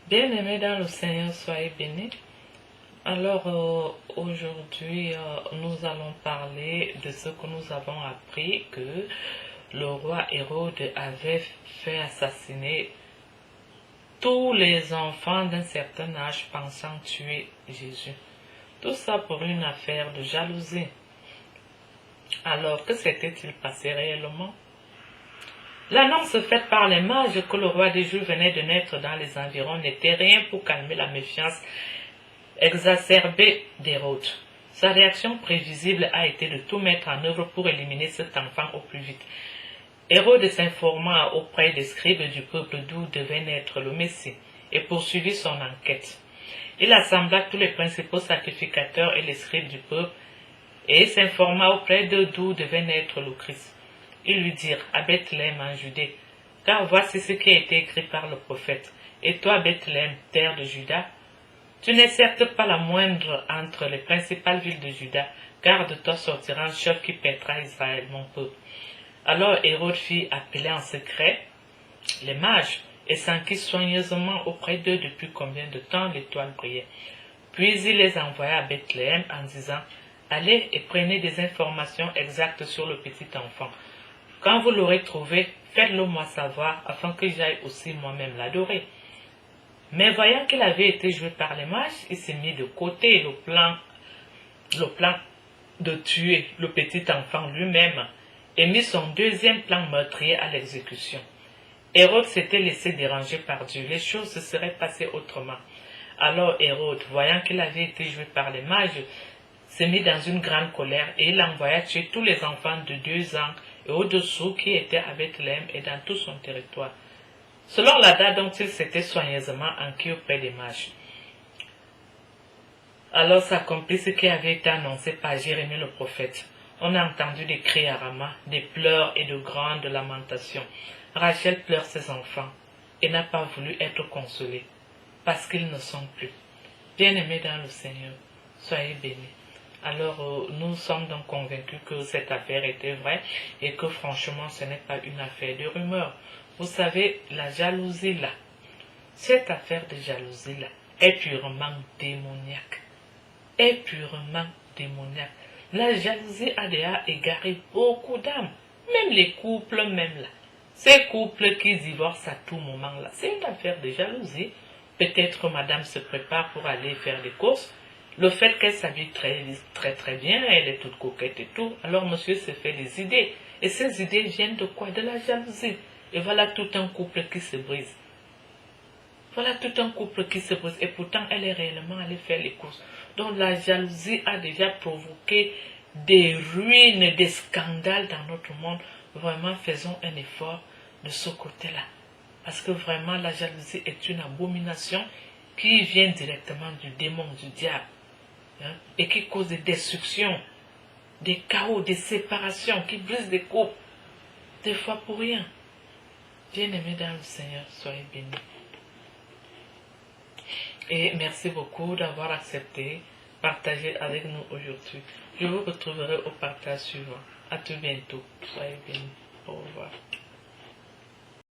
Bien-aimés dans le Seigneur, soyez bénis. Alors aujourd'hui, nous allons parler de ce que nous avons appris, que le roi Hérode avait fait assassiner tous les enfants d'un certain âge pensant tuer Jésus. Tout ça pour une affaire de jalousie. Alors, que s'était-il passé réellement? L'annonce faite par les mages que le roi des Juifs venait de naître dans les environs n'était rien pour calmer la méfiance exacerbée d'Hérode. Sa réaction prévisible a été de tout mettre en œuvre pour éliminer cet enfant au plus vite. Hérode s'informa auprès des scribes du peuple d'où devait naître le Messie et poursuivit son enquête. Il assembla tous les principaux sacrificateurs et les scribes du peuple et s'informa auprès d'eux d'où devait naître le Christ. Ils lui dirent à Bethléem en Judée, car voici ce qui a été écrit par le prophète. Et toi, Bethléem, terre de Juda, tu n'es certes pas la moindre entre les principales villes de Juda, car de toi sortira un chef qui pètera Israël, mon peuple. Alors Hérode fit appeler en secret les mages et s'enquit soigneusement auprès d'eux depuis combien de temps l'étoile brillait. Puis il les envoya à Bethléem en disant, allez et prenez des informations exactes sur le petit enfant. Quand vous l'aurez trouvé, faites-le moi savoir, afin que j'aille aussi moi-même l'adorer. Mais voyant qu'il avait été joué par les mages, il s'est mis de côté le plan de tuer le petit enfant lui-même et mit son deuxième plan meurtrier à l'exécution. Hérode s'était laissé déranger par Dieu, les choses se seraient passées autrement. Alors Hérode, voyant qu'il avait été joué par les mages, s'est mis dans une grande colère et il envoya tuer tous les enfants de 2 ans et au-dessous qui étaient à Bethléem et dans tout son territoire, selon la date dont il s'était soigneusement enquis auprès des mages. Alors s'accomplit ce qui avait été annoncé par Jérémie le prophète. On a entendu des cris à Rama, des pleurs et de grandes lamentations. Rachel pleure ses enfants et n'a pas voulu être consolée, parce qu'ils ne sont plus. Bien-aimés dans le Seigneur, soyez bénis. Alors nous sommes donc convaincus que cette affaire était vraie et que franchement ce n'est pas une affaire de rumeur. Vous savez, la jalousie là, cette affaire de jalousie là est purement démoniaque. Est purement démoniaque. La jalousie a déjà égaré beaucoup d'âmes, même les couples même là. Ces couples qui divorcent à tout moment là, c'est une affaire de jalousie. Peut-être madame se prépare pour aller faire des courses. Le fait qu'elle s'habille très bien, elle est toute coquette et tout, alors monsieur se fait des idées. Et ces idées viennent de quoi? De la jalousie. Et voilà tout un couple qui se brise. Voilà tout un couple qui se brise. Et pourtant, elle est réellement allée faire les courses. Donc la jalousie a déjà provoqué des ruines, des scandales dans notre monde. Vraiment, faisons un effort de ce côté-là. Parce que vraiment, la jalousie est une abomination qui vient directement du démon, du diable. Et qui cause des destructions, des chaos, des séparations, qui brise des couples, des fois pour rien. Bien-aimés dans le Seigneur, soyez bénis. Et merci beaucoup d'avoir accepté, partagé avec nous aujourd'hui. Je vous retrouverai au partage suivant. À tout bientôt. Soyez bénis. Au revoir.